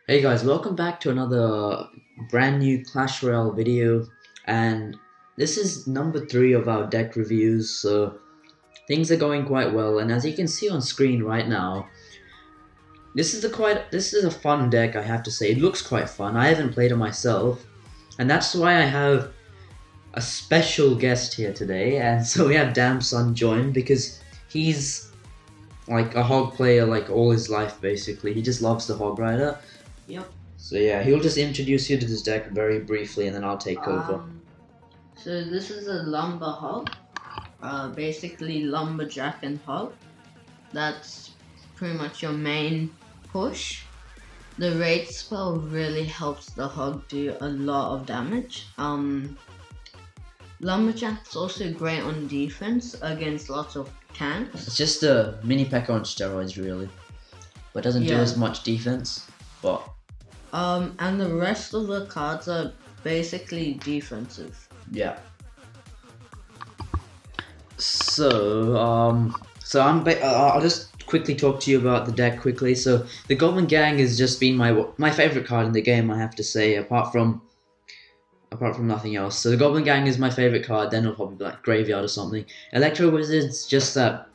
Hey guys, welcome back to another brand new Clash Royale video, and this is number 3 of our deck reviews, so things are going quite well. And as you can see on screen right now, this is a fun deck, I have to say. It looks quite fun. I haven't played it myself, and that's why I have a special guest here today. And so we have Damson join because he's like a hog player like all his life basically. He just loves the hog rider. Yep. So yeah, he'll just introduce you to this deck very briefly, and then I'll take over. So this is a lumber hog, basically lumberjack and hog. That's pretty much your main push. The raid spell really helps the hog do a lot of damage. Lumberjack's also great on defense against lots of tanks. It's just a mini P.E.K.K.A on steroids, really, but doesn't do as much defense. But and the rest of the cards are basically defensive. yeah. So I'll just quickly talk to you about the deck quickly. So the Goblin Gang has just been my favorite card in the game, I have to say, apart from nothing else. So the Goblin Gang is my favorite card. Then it'll probably be like Graveyard or something. Electro Wizard's just that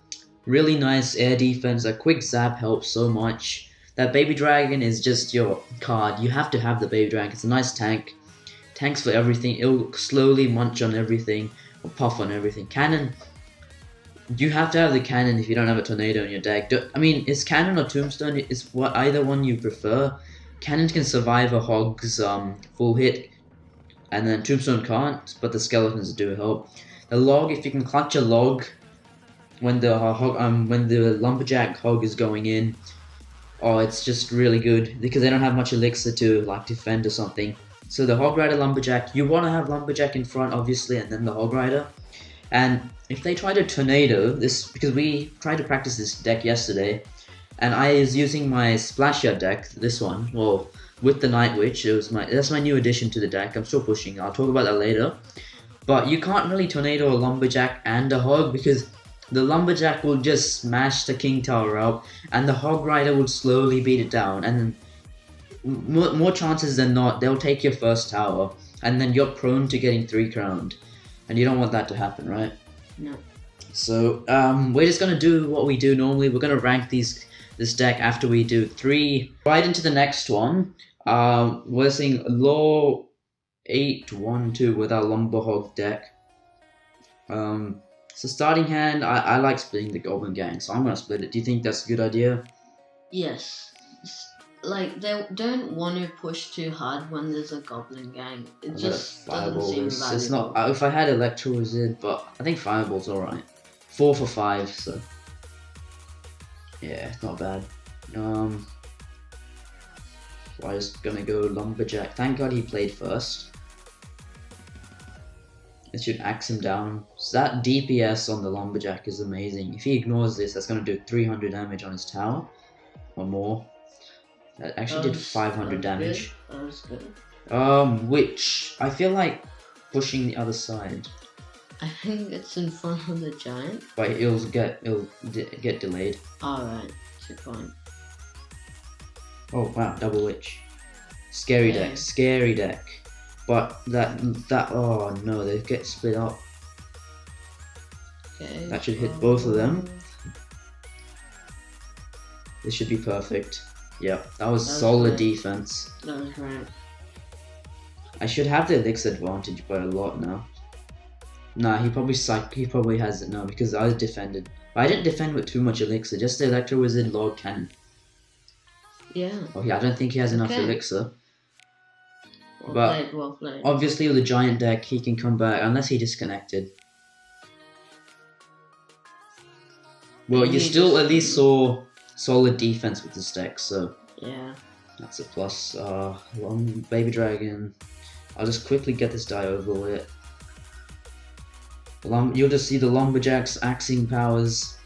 really nice air defense. A quick zap helps so much. That Baby Dragon is just your card. You have to have the Baby Dragon. It's a nice tank. Tanks for everything. It'll slowly munch on everything, or puff on everything. Cannon. You have to have the cannon if you don't have a tornado in your deck. I mean, is cannon or tombstone? Is what either one you prefer. Cannon can survive a hog's full hit, and then tombstone can't. But the skeletons do help. The log, if you can clutch a log when the lumberjack hog is going in. Oh, it's just really good because they don't have much elixir to like defend or something. So the Hog Rider Lumberjack, you want to have Lumberjack in front obviously, and then the Hog Rider. And if they try to tornado this, because we tried to practice this deck yesterday, and I was using my Splasher deck, this one, well, with the Night Witch. That's my new addition to the deck. I'm still pushing. I'll talk about that later. But you can't really tornado a Lumberjack and a Hog because the Lumberjack will just smash the King Tower up, and the Hog Rider will slowly beat it down, and more chances than not, they'll take your first tower, and then you're prone to getting 3 crowned, and you don't want that to happen, right? No. So, we're just gonna do what we do normally. We're gonna rank this deck after we do 3. Right into the next one. We're seeing Law 8-1-2 with our Lumber Hog deck. So starting hand, I like splitting the Goblin Gang, so I'm gonna split it. Do you think that's a good idea? Yes. Like, they don't want to push too hard when there's a Goblin Gang. It just doesn't seem valuable. It's not. If I had Electro Wizard, but I think Fireball's alright. 4 for 5, so yeah, not bad. So I'm just gonna go Lumberjack. Thank God he played first. It should axe him down. So that DPS on the Lumberjack is amazing. If he ignores this, that's going to do 300 damage on his tower. Or more. That actually did 500 damage. That was good. Which I feel like pushing the other side. I think it's in front of the giant. But it'll get delayed. Alright, good point. Oh wow, double witch. Scary deck, scary deck. But oh no, they get split up. Okay. That should hit both of them. This should be perfect. Yep, that was solid defense. That was right. I should have the elixir advantage by a lot now. Nah, he probably has it now because I was defended. But I didn't defend with too much elixir, just the Electro Wizard Lord Cannon. Yeah. Oh yeah, I don't think he has enough elixir. Well played. Obviously with the giant deck he can come back unless he disconnected. Well, you still at least saw solid defense with this deck, so yeah, that's a plus. Long Baby Dragon. I'll just quickly get this die over with. You'll just see the Lumberjack's axing powers.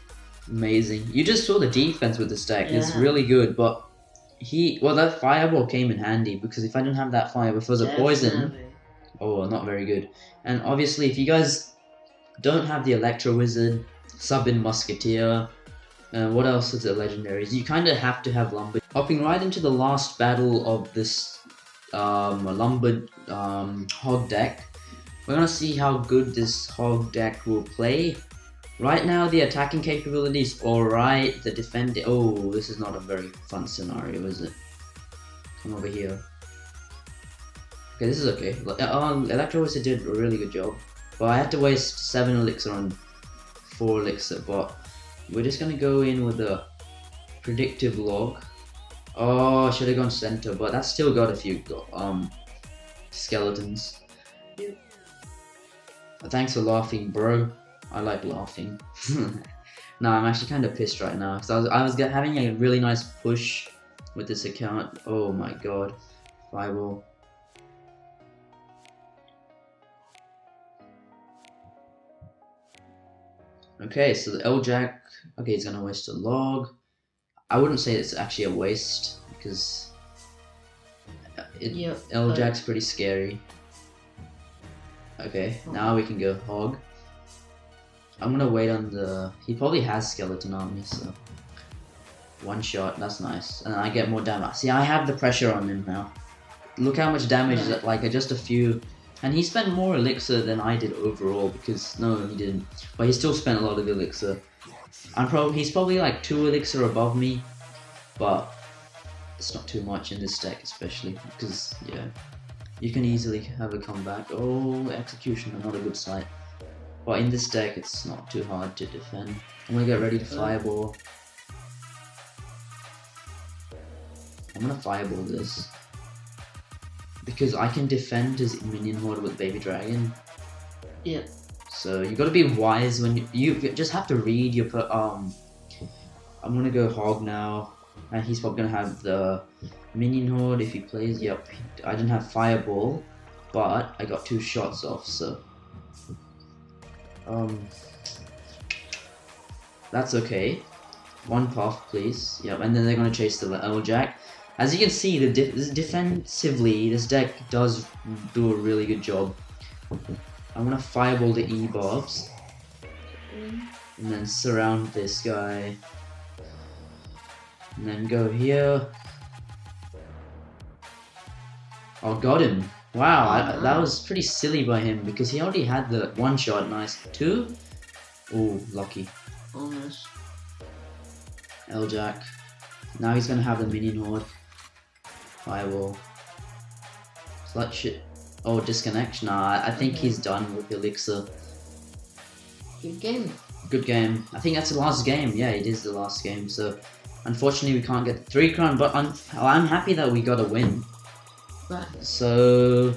Amazing. You just saw the defense with this deck. It's really good, but that Fireball came in handy because if I didn't have that fire, if it was a poison, oh, not very good. And obviously, if you guys don't have the Electro Wizard, sub in Musketeer. What else is the legendaries? You kind of have to have lumber. Hopping right into the last battle of this lumber hog deck. We're gonna see how good this hog deck will play. Right now, the attacking capability is alright. The defending. Oh, this is not a very fun scenario, is it? Come over here. Okay, this is okay. Electro Wizard did a really good job. But I had to waste 7 elixir on 4 elixir. But we're just gonna go in with a predictive log. Oh, I should have gone center, but that's still got a few skeletons. Thanks for laughing, bro. I like laughing. No, I'm actually kind of pissed right now because I was having a really nice push with this account. Oh my god, fireball. Okay, so the L-Jack. Okay, he's gonna waste a log. I wouldn't say it's actually a waste because L-Jack's pretty scary. Okay, now we can go hog. I'm gonna wait on the. He probably has skeleton army, so 1 shot. That's nice, and I get more damage. See, I have the pressure on him now. Look how much damage that like just a few, and he spent more elixir than I did overall because no, he didn't. But he still spent a lot of elixir. He's probably like 2 elixir above me, but it's not too much in this deck, especially because yeah. You can easily have a comeback. Oh, Executioner, not a good sight. But in this deck, it's not too hard to defend. I'm gonna get ready to fireball. I'm gonna fireball this. Because I can defend his minion horde with Baby Dragon. Yeah. So you gotta be wise when you just have to read your I'm gonna go hog now. And he's probably gonna have the minion horde if he plays. Yep, I didn't have fireball, but I got 2 shots off, so that's okay. 1 puff, please. Yep, and then they're gonna chase the L-Jack. As you can see, defensively, this deck does do a really good job. I'm gonna fireball the E-Bobs, and then surround this guy. And then go here. Oh, got him. Wow, that was pretty silly by him because he already had the 1 shot. Nice. 2? Oh, lucky. Almost. L-Jack. Now he's gonna have the minion horde. Fireball. Slut shit. Oh, disconnect. Nah, I think he's done with Elixir. Good game. Good game. I think that's the last game. Yeah, it is the last game. So, unfortunately, we can't get the 3 crown, but I'm happy that we got a win. Right. So,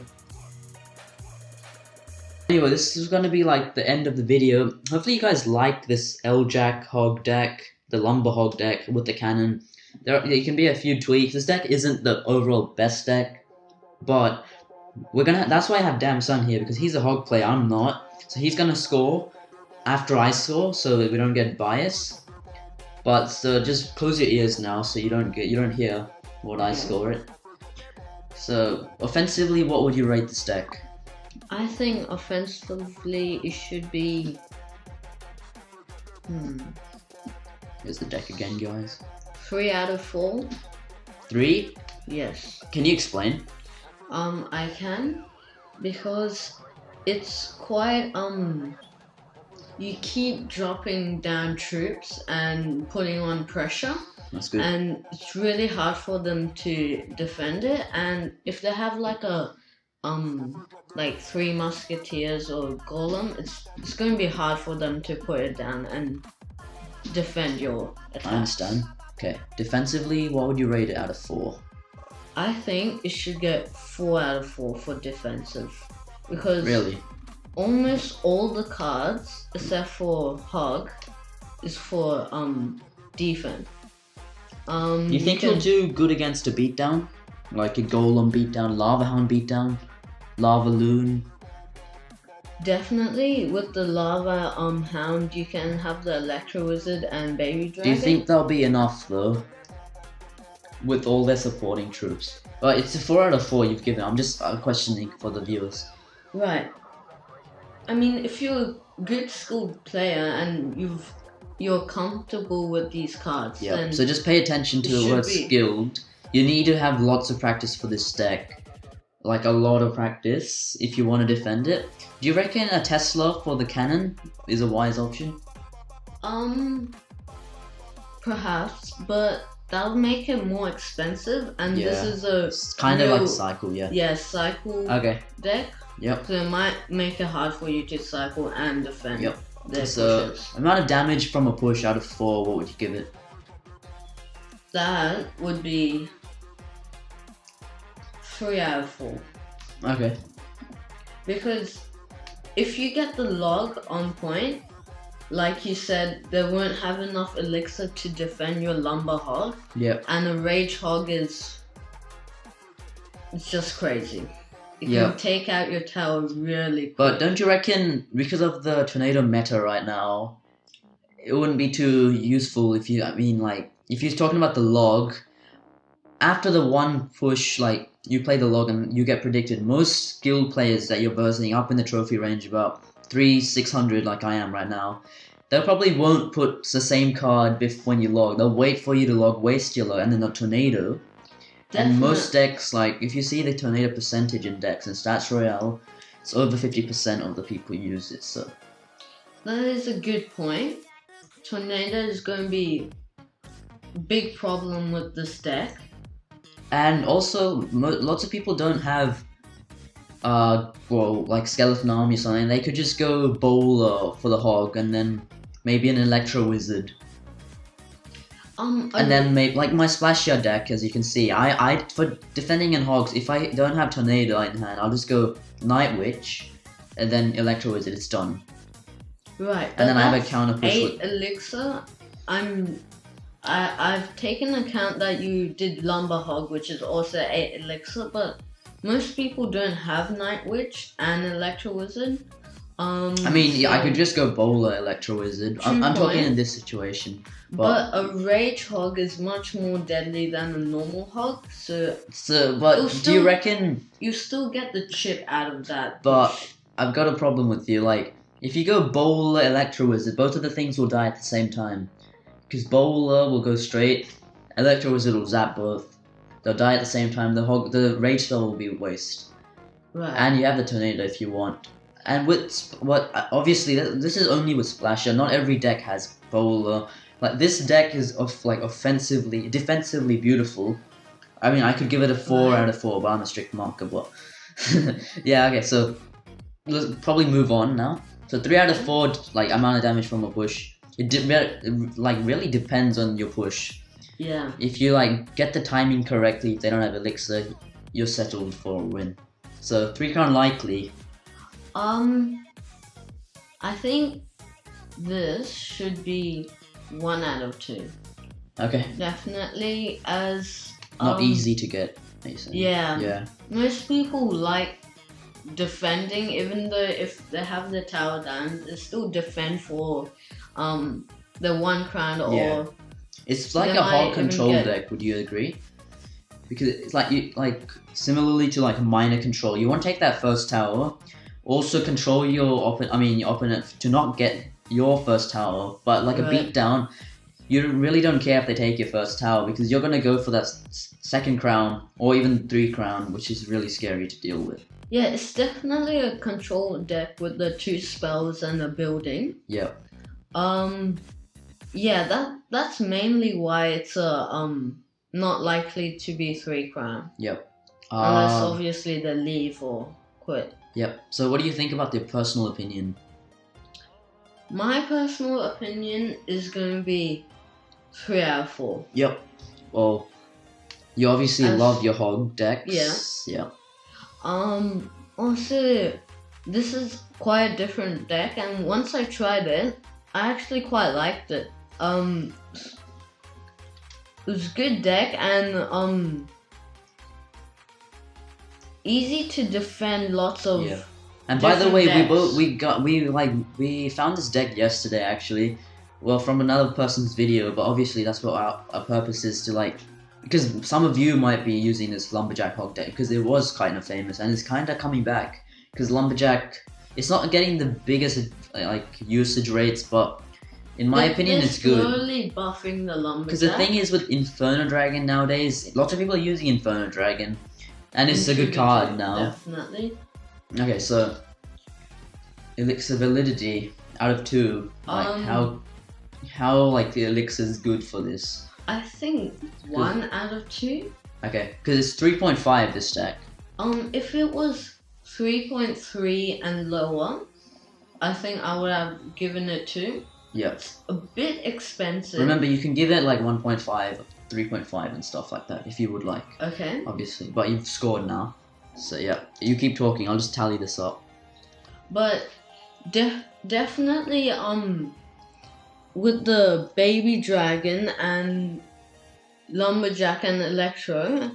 anyway, this is going to be like the end of the video. Hopefully you guys like this L-Jack hog deck, the lumber hog deck with the cannon. There can be a few tweaks. This deck isn't the overall best deck, but that's why I have Damn Son here, because he's a hog player, I'm not. So he's gonna score after I score, so that we don't get bias. But so just close your ears now, so you don't hear what I score it. So offensively, what would you rate this deck? I think offensively it should be. Here's the deck again, guys. 3 out of 4. 3? Yes. Can you explain? I can, because it's quite you keep dropping down troops and putting on pressure. That's good. And it's really hard for them to defend it. And if they have like a like 3 musketeers or golem, it's going to be hard for them to put it down and defend your attacks. I understand. Okay, defensively, what would you rate it out of 4? I think it should get 4 out of 4 for defensive, because really, almost all the cards except for Hog is for defense. You think you'll do good against a beatdown, like a golem beatdown, lava hound beatdown, lava loon? Definitely, with the lava hound, you can have the Electro Wizard and Baby Dragon. Do you think that'll be enough though, with all their supporting troops? Well, it's a 4 out of 4 you've given. I'm just questioning for the viewers. Right. I mean, if you're a good skilled player and you've you're comfortable with these cards, Yeah. then So just pay attention to it the should word be. skilled. You need to have lots of practice for this deck. Like a lot of practice if you want to defend it. Do you reckon a Tesla for the cannon is a wise option? Perhaps, but that'll make it more expensive, and this Yeah. is a It's kind of like real- a cycle, yeah. cycle Okay. deck. Yep. So it might make it hard for you to cycle and defend. Yep. Their So pushes. amount of damage from a push out of 4, what would you give it? That would be 3 out of 4. Okay. Because if you get the log on point, like you said, they won't have enough elixir to defend your lumber hog, Yep. and a rage hog it's just crazy. It Yeah. can take out your tower really quick. But don't you reckon because of the tornado meta right now, it wouldn't be too useful if you, if you're talking about the log, after the one push, like, you play the log and you get predicted, most skilled players that you're versing up in the trophy range, about 600 like I am right now, they probably won't put the same card when you log. They'll wait for you to log, waste your log, and then a tornado. And most decks, like, if you see the tornado percentage in decks in Stats Royale, it's over 50% of the people use it, so. That is a good point. Tornado is going to be a big problem with this deck. And also, lots of people don't have, like Skeleton Army or something. They could just go Bowler for the Hog, and then maybe an Electro Wizard. And then maybe, like my Splash Shard deck, as you can see, I for defending in Hogs, if I don't have Tornado in hand, I'll just go Night Witch, and then Electro Wizard, it's done. Right. And then I have a counter push 8 elixir. I've taken account that you did Lumber Hog, which is also 8 elixir, but most people don't have Night Witch and Electro Wizard. I could just go Bowler Electro Wizard. I'm talking in this situation. But a Rage Hog is much more deadly than a normal Hog, so do you reckon? You still get the chip out of that. But I've got a problem with you. Like, if you go Bowler Electro Wizard, both of the things will die at the same time. Because Bowler will go straight, Electro Wizard will zap both. They'll die at the same time. The Rage spell will be a waste. Right. And you have the Tornado if you want. And obviously this is only with Splasher. Not every deck has Bowler. Like, this deck is defensively beautiful. I mean, I could give it a 4 out of 4, but I'm a strict marker. But yeah, okay. So let's probably move on now. So 3 out of 4, like, amount of damage from a push. It really depends on your push. Yeah. If you get the timing correctly, if they don't have elixir, you're settled for a win. So 3 crown likely. I think this should be 1 out of 2. Okay. Definitely, as not easy to get. Yeah. Yeah. Most people like defending, even though if they have the tower down, they still defend for the 1 crown or. Yeah. It's like a hard control deck. Would you agree? Because it's similarly to a minor control. You want to take that first tower, also control your opponent to not get your first tower. But a beatdown, you really don't care if they take your first tower because you're gonna go for that 2nd crown or even 3 crown, which is really scary to deal with. Yeah, it's definitely a control deck with the 2 spells and a building. Yeah. Yeah, that's mainly why it's not likely to be 3 crown. Yep. Unless obviously they leave or quit. Yep. So what do you think about your personal opinion? My personal opinion is going to be 3 out of 4. Yep. Well, you obviously love your hog decks. Yeah. Yeah. Also, this is quite a different deck, and once I tried it, I actually quite liked it. It was a good deck and easy to defend lots of. Yeah. And by the way, decks. we found this deck yesterday actually. Well, from another person's video, but obviously that's what our purpose is to because some of you might be using this Lumberjack Hog deck because it was kind of famous and it's kind of coming back because Lumberjack, it's not getting the biggest usage rates, but In my opinion, it's good. They're slowly buffing the lumberjack. Because the thing is with Inferno Dragon nowadays, lots of people are using Inferno Dragon, and it's a good card now. Definitely. Okay, so Elixir Validity out of 2. Like how like the elixir is good for this? I think 1 out of 2. Okay, because it's 3.5 this deck. If it was 3.3 and lower, I think I would have given it 2. Yep. A bit expensive. Remember, you can give it like 1.5, 3.5 and stuff like that if you would like. Okay. Obviously, but you've scored now. So yeah, you keep talking. I'll just tally this up. But definitely with the baby dragon and lumberjack and electro,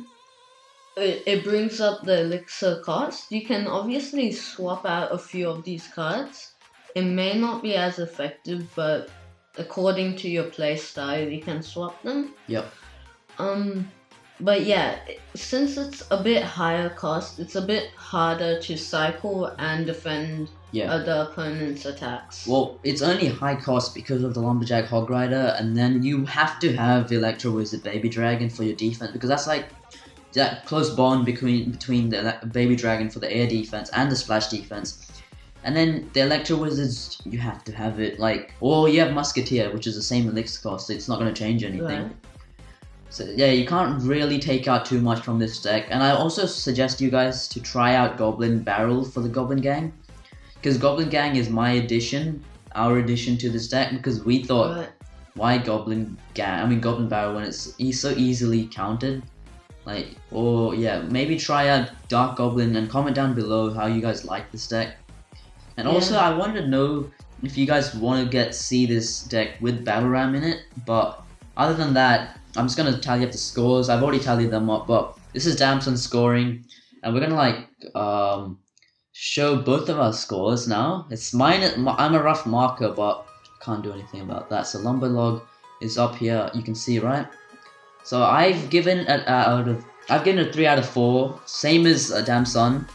it brings up the elixir cost. You can obviously swap out a few of these cards. It may not be as effective, but according to your playstyle, you can swap them. Yep. But yeah, since it's a bit higher cost, it's a bit harder to cycle and defend the opponent's attacks. Well, it's only high cost because of the Lumberjack Hog Rider, and then you have to have the Electro Wizard Baby Dragon for your defense, because that's like that close bond between the Baby Dragon for the air defense and the splash defense. And then the Electro Wizards, you have to have it, like, or you have Musketeer, which is the same elixir cost, so it's not going to change anything. Right. So yeah, you can't really take out too much from this deck. And I also suggest you guys to try out Goblin Barrel for the Goblin Gang, because Goblin Gang is my addition, our addition to this deck, because we thought, why Goblin Barrel when he's so easily countered? Like, or yeah, maybe try out Dark Goblin and comment down below how you guys like this deck. And also, I wanted to know if you guys want to see this deck with Battle Ram in it, but other than that, I'm just going to tally up the scores. I've already tallied them up, but this is Damson scoring, and we're going to like show both of our scores now. It's mine, I'm a rough marker, but can't do anything about that. So Lumberlog is up here, you can see, right? So I've given it a 3 out of 4, same as Damson.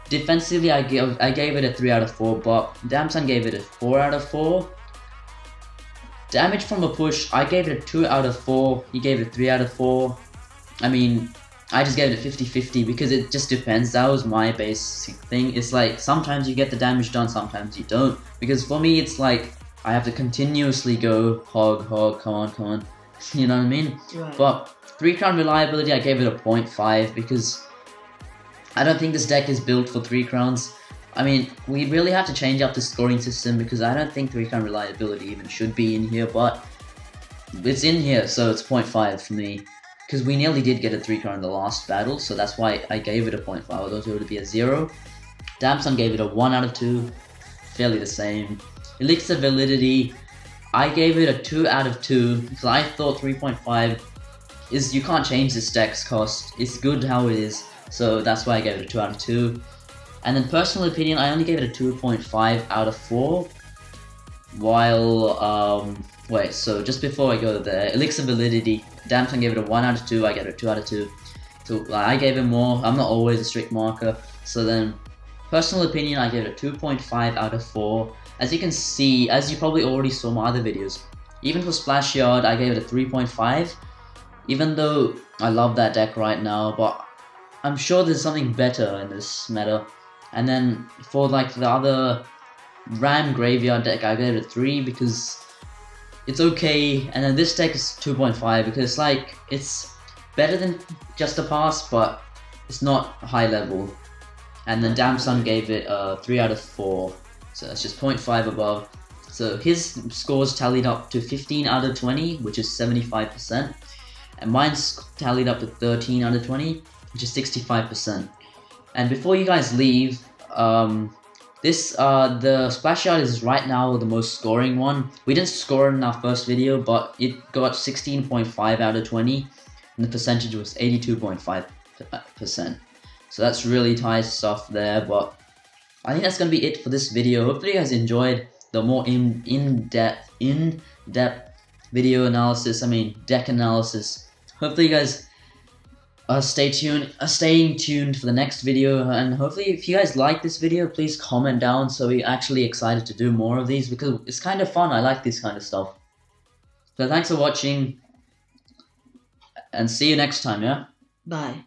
Defensively, I gave it a 3 out of 4, but Damson gave it a 4 out of 4. Damage from a push, I gave it a 2 out of 4, he gave it a 3 out of 4. I mean, I just gave it a 50-50 because it just depends. That was my basic thing. It's like, sometimes you get the damage done, sometimes you don't. Because for me, it's like, I have to continuously go, hog, come on. You know what I mean? Right. But 3-crown reliability, I gave it a 0.5 because I don't think this deck is built for 3 crowns. I mean, we really have to change up the scoring system because I don't think 3-crown reliability even should be in here, but it's in here, so it's 0.5 for me. Because we nearly did get a 3-crown in the last battle, so that's why I gave it a 0.5, although it would be a 0. Damson gave it a 1 out of 2, fairly the same. Elixir Validity, I gave it a 2 out of 2, because I thought 3.5 is, you can't change this deck's cost, it's good how it is, so that's why I gave it a 2 out of 2. And then personal opinion, I only gave it a 2.5 out of 4, while, wait, so just before I go there, Elixir Validity, Damson gave it a 1 out of 2, I gave it a 2 out of 2, so I gave it more, I'm not always a strict marker, so then, personal opinion, I gave it a 2.5 out of 4, as you can see, as you probably already saw my other videos, even for Splash Yard, I gave it a 3.5, even though I love that deck right now, but I'm sure there's something better in this meta. And then for like the other Ram Graveyard deck, I gave it a 3 because it's okay. And then this deck is 2.5 because like it's better than just a pass, but it's not high level. And then Damson gave it a 3 out of 4, so that's just 0.5 above. So his scores tallied up to 15 out of 20, which is 75%, and mine's tallied up to 13 out of 20, which is 65%. And before you guys leave, the Splash Yard is right now the most scoring one. We didn't score it in our first video, but it got 16.5 out of 20, and the percentage was 82.5%. So that's really tight stuff there, but I think that's going to be it for this video. Hopefully you guys enjoyed the more in-depth video analysis, deck analysis. Hopefully you guys staying tuned for the next video, and hopefully if you guys like this video, please comment down so we're actually excited to do more of these, because it's kind of fun. I like this kind of stuff. So thanks for watching, and see you next time, yeah? Bye.